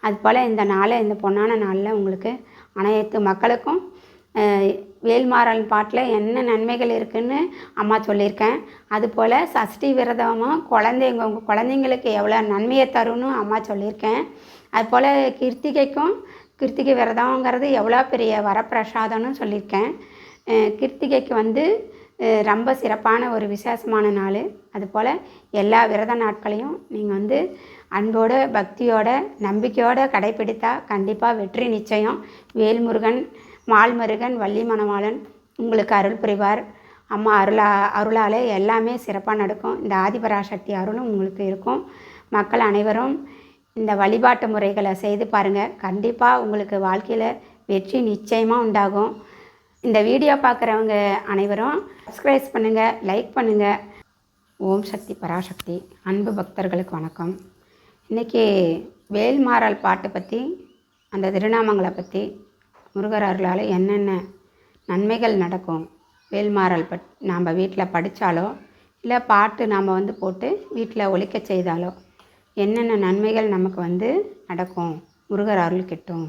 அதுபோல் இந்த நாளில், இந்த பொன்னான நாளில் உங்களுக்கு அனைத்து மக்களுக்கும் வேல்மாறல் பாட்டில் என்ன நன்மைகள் இருக்குதுன்னு அம்மா சொல்லியிருக்கேன். அதுபோல் சஷ்டி விரதமும் உங்கள் குழந்தைங்களுக்கு எவ்வளோ நன்மையை தரும்னு அம்மா சொல்லியிருக்கேன். அதுபோல் கிருத்திகை விரதங்கிறது எவ்வளோ பெரிய வரப்பிரசாதம்னு சொல்லியிருக்கேன். கிருத்திகைக்கு ரொம்ப சிறப்பான ஒரு விசேஷமான நாள். அதுபோல் எல்லா விரத நாட்களையும் நீங்கள் அன்போடு, பக்தியோடு, நம்பிக்கையோடு கடைப்பிடித்தா கண்டிப்பாக வெற்றி நிச்சயம். வேல்முருகன், மால்முருகன், வள்ளி மணவாளன் உங்களுக்கு அருள் புரிவார். அம்மா அருளால் எல்லாமே சிறப்பாக நடக்கும். இந்த ஆதிபராசக்தி அருளும் உங்களுக்கு இருக்கும். மக்கள் அனைவரும் இந்த வழிபாட்டு முறைகளை செய்து பாருங்கள். கண்டிப்பாக உங்களுக்கு வாழ்க்கையில் வெற்றி நிச்சயமாக உண்டாகும். இந்த வீடியோ பார்க்குறவங்க அனைவரும் சப்ஸ்கிரைப் பண்ணுங்கள், லைக் பண்ணுங்கள். ஓம் சக்தி பராசக்தி. அன்பு பக்தர்களுக்கு வணக்கம். இன்றைக்கி வேல்மாறல் பாட்டு பற்றி, அந்த திருநாமங்களை பற்றி, முருகர் அருளால் என்னென்ன நன்மைகள் நடக்கும், வேல்மாறல் நாம் வீட்டில் படித்தாலோ இல்லை பாட்டு நாம் போட்டு வீட்டில் ஒலிக்க செய்தாலோ என்னென்ன நன்மைகள் நமக்கு நடக்கும், முருகர் அருள் கிட்டும்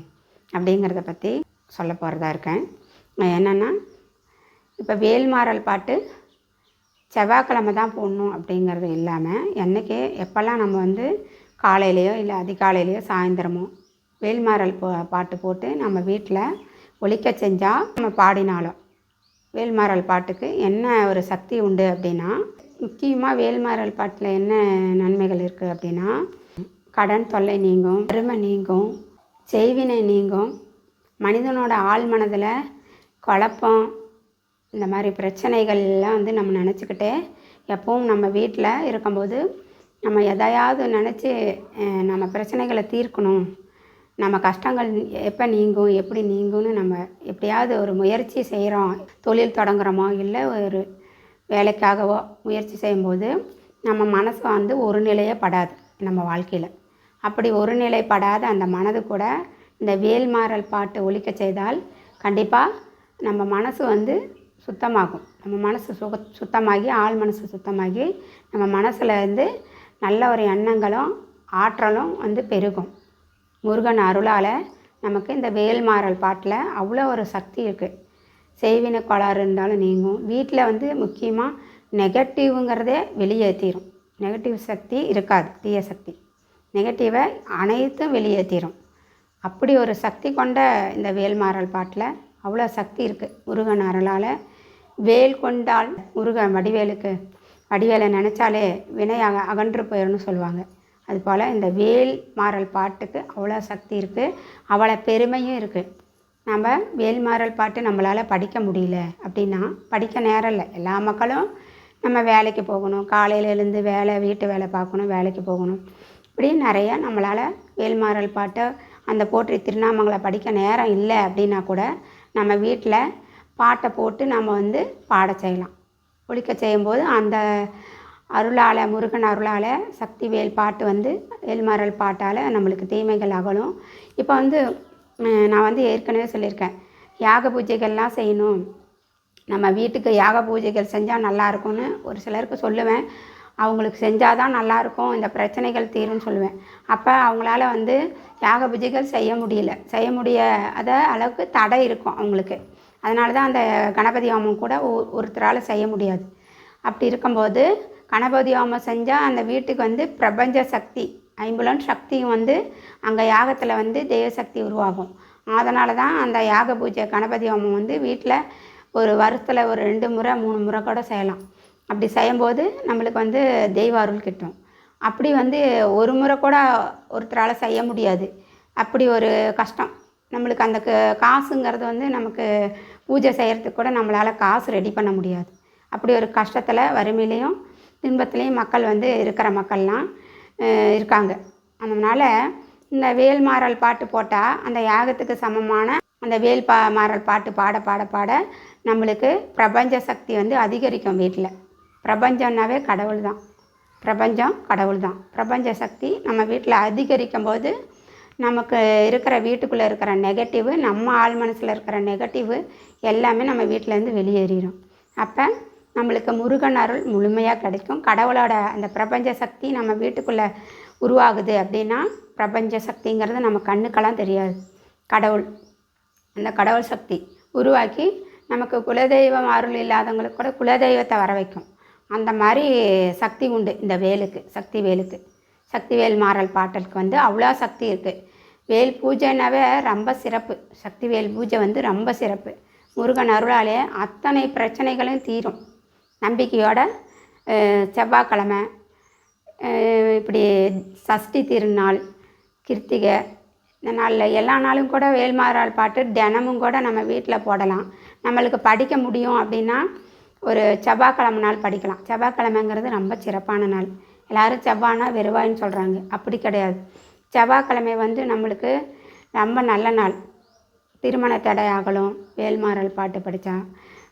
அப்படிங்கிறத பற்றி சொல்ல போகிறதா இருக்கேன். என்னென்னா, இப்போ வேல்மாறல் பாட்டு செவ்வாய்க்கிழமை தான் போடணும் அப்படிங்கிறது இல்லாமல், என்றைக்கு எப்போல்லாம் நம்ம காலையிலையோ இல்லை அதிகாலையிலையோ சாயந்தரமோ வேல்மாறல் பாட்டு போட்டு நம்ம வீட்டில் ஒலிக்க செஞ்சால், நம்ம பாடினாலும் வேல்மாறல் பாட்டுக்கு என்ன ஒரு சக்தி உண்டு அப்படின்னா, முக்கியமாக வேல்மாறல் பாட்டில் என்ன நன்மைகள் இருக்குது அப்படின்னா, கடன் தொல்லை நீங்கும், வறுமை நீங்கும், செய்வினை நீங்கும், மனிதனோட ஆள் மனதில் குழப்பம், இந்த மாதிரி பிரச்சனைகள்லாம் நம்ம நினச்சிக்கிட்டே எப்பவும் நம்ம வீட்டில் இருக்கும்போது நம்ம எதையாவது நினச்சி நம்ம பிரச்சனைகளை தீர்க்கணும், நம்ம கஷ்டங்கள் எப்போ நீங்கும், எப்படி நீங்கும்னு நம்ம எப்படியாவது ஒரு முயற்சி செய்கிறோம், தொழில் தொடங்குகிறோமோ இல்லை ஒரு வேலைக்காகவோ முயற்சி செய்யும்போது நம்ம மனசு ஒரு நிலையே படாது நம்ம வாழ்க்கையில். அப்படி ஒரு நிலைப்படாத அந்த மனது கூட இந்த வேல்மாறல் பாட்டு ஒலிக்க செய்தால் கண்டிப்பாக நம்ம மனசு சுத்தமாகும். நம்ம மனசு சுத்தமாகி, ஆள் மனசு சுத்தமாகி, நம்ம மனசில் நல்ல ஒரு எண்ணங்களும் ஆற்றலும் பெருகும். முருகன் அருளால் நமக்கு இந்த வேல்மாறல் பாட்டில் அவ்வளோ ஒரு சக்தி இருக்குது. செய்வினை கோளாறு இருந்தாலும் நீங்கும். வீட்டில் முக்கியமாக நெகட்டிவ்ங்கிறதே வெளியேற்றிடும். நெகட்டிவ் சக்தி இருக்காது, தீய சக்தி. நெகட்டிவை அனைத்தும் வெளியேற்றிடும். அப்படி ஒரு சக்தி கொண்ட இந்த வேல்மாறல் பாட்டில் அவ்வளோ சக்தி இருக்குது. முருகன் அருளால் வேல் கொண்டால் முருகன் வடிவேலை நினச்சாலே வினை அகன்று போயிடும்னு சொல்லுவாங்க. அதுபோல் இந்த வேல்மாறல் பாட்டுக்கு அவ்வளோ சக்தி இருக்குது, அவ்வளோ பெருமையும் இருக்குது. நம்ம வேல்மாறல் பாட்டு நம்மளால் படிக்க முடியல அப்படின்னா, படிக்க நேரம் இல்லை. எல்லா மக்களும் நம்ம வேலைக்கு போகணும், காலையில் எழுந்து வீட்டு வேலை பார்க்கணும், வேலைக்கு போகணும். இப்படி நிறையா நம்மளால் வேல்மாறல் பாட்டை அந்த போற்றி திருநாமங்களை படிக்க நேரம் இல்லை அப்படின்னா கூட நம்ம வீட்டில் பாட்டை போட்டு நம்ம பாட செய்யலாம். ஒலிக்க செய்யும்போது அந்த அருளால், முருகன் அருளால் சக்தி வேல் பாட்டு வேல்மாறல் பாட்டால் நம்மளுக்கு தீமைகள் அகலும். இப்போ நான் ஏற்கனவே சொல்லியிருக்கேன், யாக பூஜைகள்லாம் செய்யணும், நம்ம வீட்டுக்கு யாக பூஜைகள் செஞ்சால் நல்லாயிருக்கும்னு ஒரு சிலருக்கு சொல்லுவேன். அவங்களுக்கு செஞ்சால் தான் நல்லாயிருக்கும், இந்த பிரச்சனைகள் தீரும்னு சொல்லுவேன். அப்போ அவங்களால யாக பூஜைகள் செய்ய முடியாத அளவுக்கு தடை இருக்கும் அவங்களுக்கு. அதனால தான் அந்த கணபதி ஹோமம் கூட ஒருத்தரால் செய்ய முடியாது. அப்படி இருக்கும்போது கணபதி ஹோமம் செஞ்சால் அந்த வீட்டுக்கு பிரபஞ்ச சக்தி, ஐம்புலன் சக்தியும் அங்கே யாகத்தில் தெய்வ சக்தி உருவாகும். அதனால தான் அந்த யாக பூஜை கணபதி ஹோமம் வீட்டில் ஒரு வருஷத்தில் ஒரு 2 முறை 3 முறை கூட செய்யலாம். அப்படி செய்யும்போது நம்மளுக்கு தெய்வ அருள் கிட்டும். அப்படி ஒரு முறை கூட ஒருத்தரால் செய்ய முடியாது. அப்படி ஒரு கஷ்டம் நம்மளுக்கு. அந்த காசுங்கிறது நமக்கு பூஜை செய்கிறதுக்கு கூட நம்மளால் காசு ரெடி பண்ண முடியாது. அப்படி ஒரு கஷ்டத்தில், வறுமையிலையும் துன்பத்துலேயும் மக்கள் இருக்கிற மக்கள்லாம் இருக்காங்க. அதனால் இந்த வேல்மாறல் பாட்டு போட்டால் அந்த யாகத்துக்கு சமமான அந்த மாறல் பாட்டு பாட பாட பாட நம்மளுக்கு பிரபஞ்ச சக்தி அதிகரிக்கும். வீட்டில் பிரபஞ்சம்னாவே கடவுள் தான், பிரபஞ்சம் கடவுள் தான். பிரபஞ்ச சக்தி நம்ம வீட்டில் அதிகரிக்கும் போது நமக்கு இருக்கிற வீட்டுக்குள்ளே இருக்கிற நெகட்டிவு, நம்ம ஆள் மனசில் இருக்கிற நெகட்டிவு எல்லாமே நம்ம வீட்டிலேருந்து வெளியேறிடும். அப்போ நம்மளுக்கு முருகன் அருள் முழுமையாக கிடைக்கும். கடவுளோட அந்த பிரபஞ்ச சக்தி நம்ம வீட்டுக்குள்ளே உருவாகுது அப்படின்னா பிரபஞ்ச சக்திங்கிறது நம்ம கண்ணுக்கெல்லாம் தெரியாது. கடவுள், அந்த கடவுள் சக்தி உருவாக்கி நமக்கு குலதெய்வம் அருள் இல்லாதவங்களுக்கு கூட குலதெய்வத்தை வர வைக்கும். அந்த மாதிரி சக்தி உண்டு இந்த வேலுக்கு, சக்தி வேலுக்கு. சக்திவேல் மாறல் பாட்டலுக்கு வந்து அவ்வளோ சக்தி இருக்குது. வேல் பூஜைனாவே ரொம்ப சிறப்பு. சக்திவேல் பூஜை வந்து ரொம்ப சிறப்பு. முருகன் அருளாலே அத்தனை பிரச்சனைகளும் தீரும். நம்பிக்கையோட செவ்வாய்க்கிழமை, இப்படி சஷ்டி திருநாள், கிருத்திகை, இந்த நாளில் எல்லா நாளும் கூட வேல்மாறல் பாட்டு தினமும் கூட நம்ம வீட்டில் போடலாம். நம்மளுக்கு படிக்க முடியும் அப்படின்னா ஒரு செவ்வாய்க்கிழமை நாள் படிக்கலாம். செவ்வாய்க்கிழமைங்கிறது ரொம்ப சிறப்பான நாள். எல்லோரும் செவ்வாய்னா வெறுவாயின்னு சொல்கிறாங்க, அப்படி கிடையாது. செவ்வாய்க்கிழமை வந்து நம்மளுக்கு ரொம்ப நல்ல நாள். திருமண தடை ஆகலும் வேல்மாறல் பாட்டு படித்தா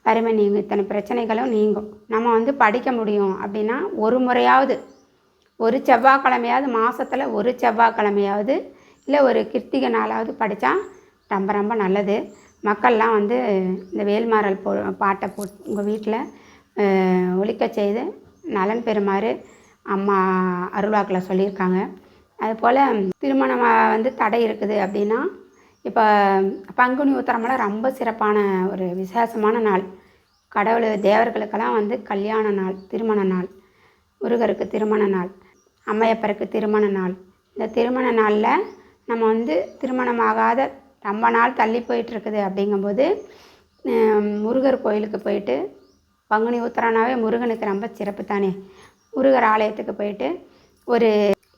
வறுமை நீங்கும், இத்தனை பிரச்சனைகளும் நீங்கும். நம்ம வந்து படிக்க முடியும் அப்படின்னா ஒரு முறையாவது, ஒரு செவ்வாய்க்கிழமையாவது, மாதத்தில் ஒரு செவ்வாய்க்கிழமையாவது இல்லை ஒரு கிருத்திகை நாளாவது படித்தா ரொம்ப ரொம்ப நல்லது. மக்கள்லாம் வந்து இந்த வேல்மாறல் பாட்டை உங்கள் வீட்டில் ஒலிக்க செய்து நலன் பெறுமாறு அம்மா அருள்வாக்கில் சொல்லியிருக்காங்க. அதுபோல் திருமணம் வந்து தடை இருக்குது அப்படின்னா, இப்போ பங்குனி உத்திரமெல்லாம் ரொம்ப சிறப்பான ஒரு விசேஷமான நாள். கடவுள் தேவர்களுக்கெல்லாம் வந்து கல்யாண நாள், திருமண நாள். முருகருக்கு திருமண நாள், அம்மையப்பருக்கு திருமண நாள். இந்த திருமண நாளில் நம்ம வந்து திருமணமாகாத ரொம்ப நாள் தள்ளி போயிட்டுருக்குது அப்படிங்கும்போது முருகர் கோயிலுக்கு போயிட்டு, பங்குனி உத்திரனாவே முருகனுக்கு ரொம்ப சிறப்பு தானே. முருகர் ஆலயத்துக்கு போயிட்டு ஒரு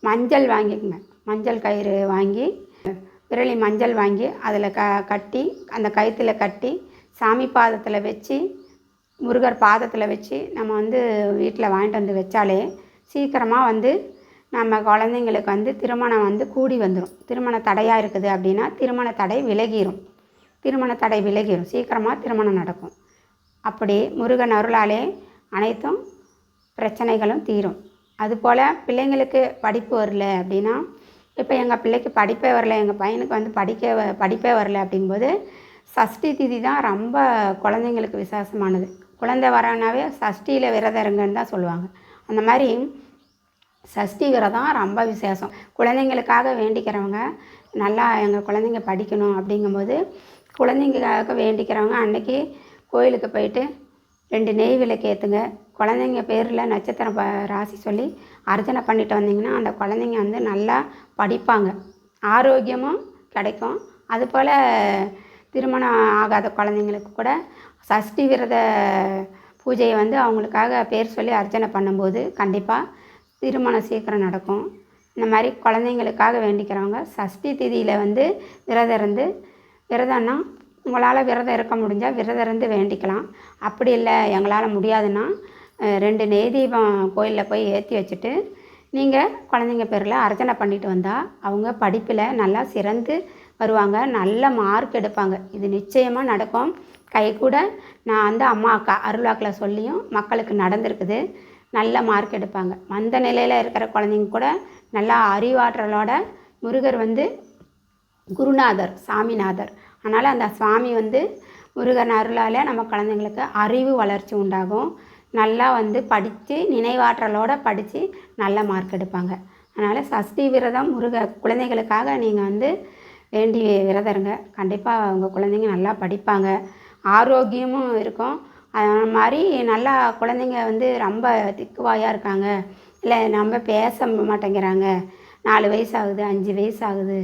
மஞ்சள் வாங்கிக்கோங்க. மஞ்சள் கயிறு வாங்கி, விரலி மஞ்சள் வாங்கி அதில் கட்டி, அந்த கயிற்றுல கட்டி சாமி பாதத்தில் வச்சு, முருகர் பாதத்தில் வச்சு நம்ம வந்து வீட்டில் வாங்கிட்டு வந்து வச்சாலே சீக்கிரமாக வந்து நம்ம குழந்தைங்களுக்கு வந்து திருமணம் வந்து கூடி வந்துடும். திருமண தடையாக இருக்குது அப்படின்னா திருமண தடை விலகிடும். திருமண தடை விலகிடும், சீக்கிரமாக திருமணம் நடக்கும். அப்படி முருகன் அருளாலே அனைத்தும் பிரச்சனைகளும் தீரும். அதுபோல் பிள்ளைங்களுக்கு படிப்பு வரல அப்படின்னா, இப்போ எங்கள் பிள்ளைக்கு படிப்பே வரல, எங்கள் பையனுக்கு வந்து படிப்பே வரல அப்படிங்கும்போது சஷ்டி திதி தான் ரொம்ப குழந்தைங்களுக்கு விசேஷமானது. குழந்தை வரனாவே சஷ்டியில் விரதம் இருங்கன்னு தான் சொல்லுவாங்க. அந்த மாதிரி சஷ்டி விரதம் ரொம்ப விசேஷம். குழந்தைங்களுக்காக வேண்டிக்கிறவங்க, நல்லா எங்கள் குழந்தைங்க படிக்கணும் அப்படிங்கும்போது குழந்தைங்களுக்காக வேண்டிக்கிறவங்க அன்றைக்கி கோயிலுக்கு போயிட்டு 2 நெய் விளக்கு ஏற்றுங்க. குழந்தைங்க பேரில் நட்சத்திரம் ராசி சொல்லி அர்ச்சனை பண்ணிட்டு வந்தீங்கன்னா அந்த குழந்தைங்க வந்து நல்லா படிப்பாங்க, ஆரோக்கியமும் கிடைக்கும். அதுபோல் திருமணம் ஆகாத குழந்தைங்களுக்கு கூட சஷ்டி விரத பூஜையை வந்து அவங்களுக்காக பேர் சொல்லி அர்ச்சனை பண்ணும்போது கண்டிப்பாக திருமணம் சீக்கிரம் நடக்கும். இந்த மாதிரி குழந்தைங்களுக்காக வேண்டிக்கிறவங்க சஷ்டி திதியில் வந்து விரதம் இருந்து, விரதம்னா உங்களால் விரதம் இருக்க முடிஞ்சால் விரதம் இருந்து வேண்டிக்கலாம். அப்படி இல்லை எங்களால் முடியாதுன்னா 2 நெய் தீபம் கோயிலில் போய் ஏற்றி வச்சுட்டு நீங்கள் குழந்தைங்க பேரில் அர்ச்சனை பண்ணிட்டு வந்தால் அவங்க படிப்பில் நல்லா சிறந்து வருவாங்க, நல்ல மார்க் எடுப்பாங்க. இது நிச்சயமாக நடக்கும். கூட நான் வந்து அம்மா அக்கா அருள்வாக்கில் சொல்லியும் மக்களுக்கு நடந்திருக்குது. நல்ல மார்க் எடுப்பாங்க. மந்த நிலையில் இருக்கிற குழந்தைங்க கூட நல்லா அறிவாற்றலோட, முருகர் வந்து குருநாதர், சாமிநாதர். அதனால் அந்த சுவாமி வந்து முருகன் அருளால் நம்ம குழந்தைங்களுக்கு அறிவு வளர்ச்சி உண்டாகும். நல்லா வந்து படித்து நினைவாற்றலோடு படித்து நல்ல மார்க் எடுப்பாங்க. அதனால் சஷ்டி விரதம் குழந்தைகளுக்காக நீங்கள் வந்து வேண்டி விரதம் இருங்க. கண்டிப்பாக உங்கள் குழந்தைங்க நல்லா படிப்பாங்க, ஆரோக்கியமும் இருக்கும். அது மாதிரி நல்லா குழந்தைங்க வந்து ரொம்ப திக்குவாயாக இருக்காங்க, இல்லை நம்ம பேச மாட்டேங்கிறாங்க, 4 வயசு ஆகுது, 5 வயசு ஆகுது,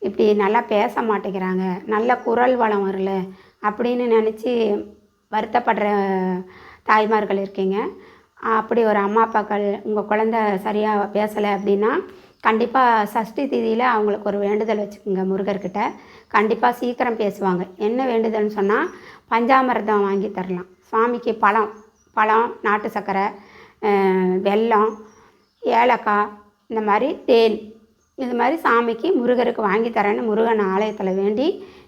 இப்படி நல்லா பேச மாட்டேங்கிறாங்க, நல்ல குரல் வளம் வரல அப்படின்னு நினச்சி வருத்தப்படுற தாய்மார்கள் இருக்கீங்க. அப்படி ஒரு அம்மா அப்பாக்கள் உங்கள் குழந்த சரியாக பேசலை அப்படின்னா கண்டிப்பாக சஷ்டி திதியில் அவங்களுக்கு ஒரு வேண்டுதல் வச்சுக்கோங்க முருகர்கிட்ட. கண்டிப்பாக சீக்கிரம் பேசுவாங்க. என்ன வேண்டுதல்னு சொன்னால் பஞ்சாமிர்தம் வாங்கி தரலாம். சுவாமிக்கு பழம், நாட்டு சர்க்கரை, வெல்லம், ஏலக்காய், இந்த மாதிரி தேன், இது மாதிரி சாமிக்கு முருகருக்கு வாங்கி தரேன்னு முருகன் ஆலயத்தில் வேண்டி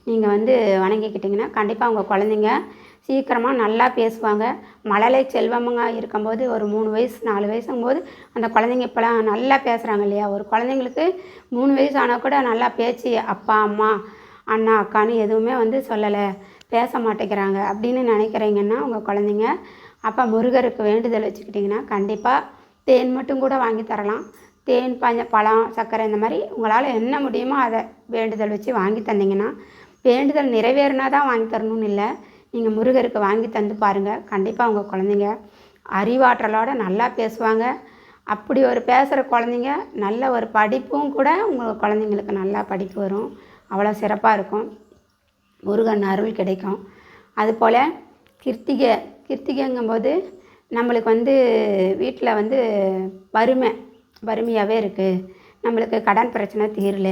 நீங்கள் வந்து வணங்கிக்கிட்டிங்கன்னா கண்டிப்பாக உங்கள் குழந்தைங்க சீக்கிரமாக நல்லா பேசுவாங்க. மழலை செல்வமுங்க இருக்கும்போது ஒரு 3 வயசு 4 வயசுங்கும்போது அந்த குழந்தைங்க இப்போலாம் நல்லா பேசுகிறாங்க இல்லையா. ஒரு குழந்தைங்களுக்கு 3 வயசு ஆனால் கூட நல்லா பேச்சு அப்பா அம்மா அண்ணா அக்கான்னு எதுவுமே வந்து சொல்லலை, பேச மாட்டேங்கிறாங்க அப்படின்னு நினைக்கிறீங்கன்னா உங்கள் குழந்தைங்க அப்போ முருகருக்கு வேண்டுதல் வச்சுக்கிட்டிங்கன்னா கண்டிப்பாக தேன் மட்டும் கூட வாங்கி தரலாம். தேன் பழம் சர்க்கரை இந்த மாதிரி உங்களால் என்ன முடியுமோ அதை வேண்டுதல் வச்சு வாங்கி தந்தீங்கன்னா, வேண்டுதல் நிறைவேறினா தான் வாங்கி தரணும்னு இல்லை, நீங்கள் முருகருக்கு வாங்கி தந்து பாருங்கள். கண்டிப்பாக உங்கள் குழந்தைங்க அறிவாற்றலோடு நல்லா பேசுவாங்க. அப்படி ஒரு பேசுகிற குழந்தைங்க நல்ல ஒரு படிப்பும் கூட உங்கள் குழந்தைங்களுக்கு நல்லா படிப்பு வரும். அவ்வளோ சிறப்பாக இருக்கும். முருகன் அருள் கிடைக்கும். அதுபோல் கிருத்திகைங்கும்போது நம்மளுக்கு வீட்டில் வறுமையாகவே இருக்குது, நம்மளுக்கு கடன் பிரச்சனை தீரல,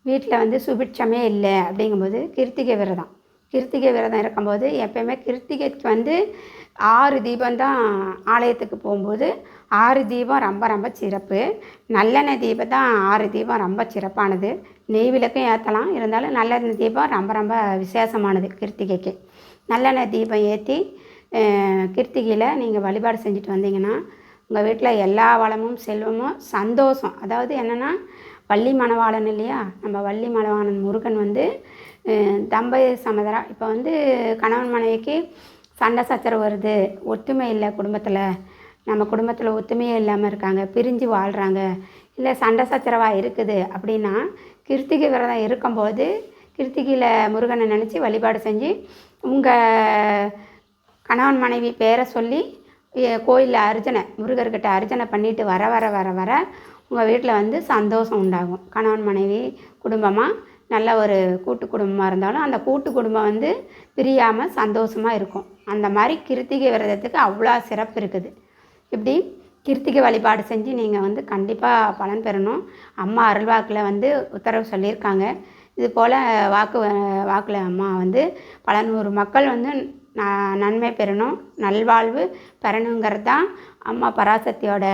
வீட்டில் சுபிட்சமே இல்லை அப்படிங்கும்போது கிருத்திகை விரதம் இருக்கும்போது எப்போயுமே கிருத்திகைக்கு 6 தீபந்தான் ஆலயத்துக்கு போகும்போது 6 தீபம் ரொம்ப ரொம்ப சிறப்பு. நல்லெண்ணெய் தீபம் தான் 6 தீபம் ரொம்ப சிறப்பானது. நெய் விளக்கும் ஏற்றலாம், இருந்தாலும் நல்லெண்ணெய் தீபம் ரொம்ப ரொம்ப விசேஷமானது. கிருத்திகைக்கு நல்லெண்ணெய் தீபம் ஏற்றி கிருத்திகையில் நீங்கள் வழிபாடு செஞ்சுட்டு வந்தீங்கன்னா உங்கள் வீட்டில் எல்லா வளமும் செல்வமும் சந்தோஷம். அதாவது என்னென்னா, வள்ளி மணவாளன் இல்லையா, நம்ம வள்ளி மணவாளன் முருகன் தம்பதி சமதரா. இப்போ கணவன் மனைவிக்கு சண்டை சச்சரவு வருது, ஒற்றுமை இல்லை குடும்பத்தில், நம்ம குடும்பத்தில் ஒற்றுமையே இல்லாமல் இருக்காங்க, பிரிஞ்சு வாழ்கிறாங்க, இல்லை சண்டை சச்சரவாக இருக்குது அப்படின்னா, கிருத்திகை விரதம் இருக்கும்போது கிருத்திகையில் முருகனை நினச்சி வழிபாடு செஞ்சு உங்கள் கணவன் மனைவி பேரை சொல்லி கோயிலில் முருகர்கிட்ட அர்ச்சனை பண்ணிவிட்டு வர உங்கள் வீட்டில் சந்தோஷம் உண்டாகும். கணவன் மனைவி குடும்பமாக நல்ல ஒரு கூட்டு குடும்பமாக இருந்தாலும் அந்த கூட்டு குடும்பம் பிரியாமல் சந்தோஷமாக இருக்கும். அந்த மாதிரி கிருத்திகை விரதத்துக்கு அவ்வளோ சிறப்பு இருக்குது. இப்படி கிருத்திகை வழிபாடு செஞ்சு நீங்கள் கண்டிப்பாக பலன் பெறணும். அம்மா அருள்வாக்கில் உத்தரவு சொல்லியிருக்காங்க. இது போல் வாக்கில் அம்மா பல 100 மக்கள் நன்மை பெறணும், நல்வாழ்வு பெறணுங்கிறது தான் அம்மா பராசக்தியோட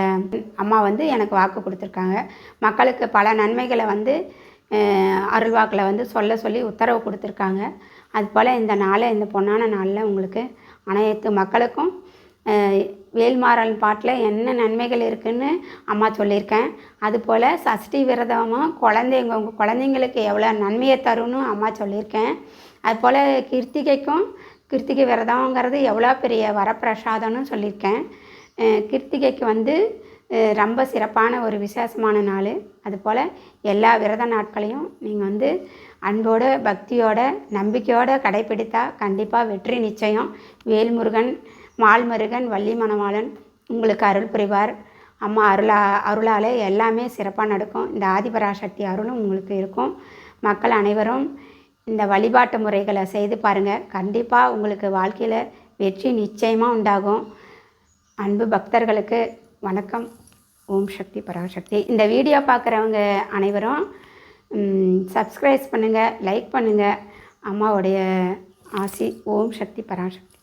அம்மா எனக்கு வாக்கு கொடுத்துருக்காங்க. மக்களுக்கு பல நன்மைகளை அருள்வாக்கில் சொல்ல சொல்லி உத்தரவு கொடுத்துருக்காங்க. அதுபோல் இந்த பொன்னான நாளில் உங்களுக்கு அனைத்து மக்களுக்கும் வேல்மாறல் பாட்டில் என்ன நன்மைகள் இருக்குதுன்னு அம்மா சொல்லியிருக்கேன். அதுபோல் சஷ்டி விரதமும் உங்கள் குழந்தைங்களுக்கு எவ்வளோ நன்மையை தரும்னு அம்மா சொல்லியிருக்கேன். அதுபோல் கிருத்திகை விரதங்கிறது எவ்வளோ பெரிய வரப்பிரசாதம்னு சொல்லியிருக்கேன். கிருத்திகைக்கு ரொம்ப சிறப்பான ஒரு விசேஷமான நாள். அதுபோல் எல்லா விரத நாட்களையும் நீங்கள் அன்போடு பக்தியோட நம்பிக்கையோடு கடைப்பிடித்தா கண்டிப்பாக வெற்றி நிச்சயம். வேல்முருகன் மால்முருகன் வள்ளி மணவாளன் உங்களுக்கு அருள் புரிவார். அம்மா அருளால் எல்லாமே சிறப்பாக நடக்கும். இந்த ஆதிபராசக்தி அருளும் உங்களுக்கு இருக்கும். மக்கள் அனைவரும் இந்த வழிபாட்டு முறைகளை செய்து பாருங்கள். கண்டிப்பாக உங்களுக்கு வாழ்க்கையில் வெற்றி நிச்சயமாக உண்டாகும். அன்பு பக்தர்களுக்கு வணக்கம். ஓம் சக்தி பராசக்தி. இந்த வீடியோ பார்க்குறவங்க அனைவரும் சப்ஸ்கிரைப் பண்ணுங்கள், லைக் பண்ணுங்கள். அம்மாவுடைய ஆசி. ஓம் சக்தி பராசக்தி.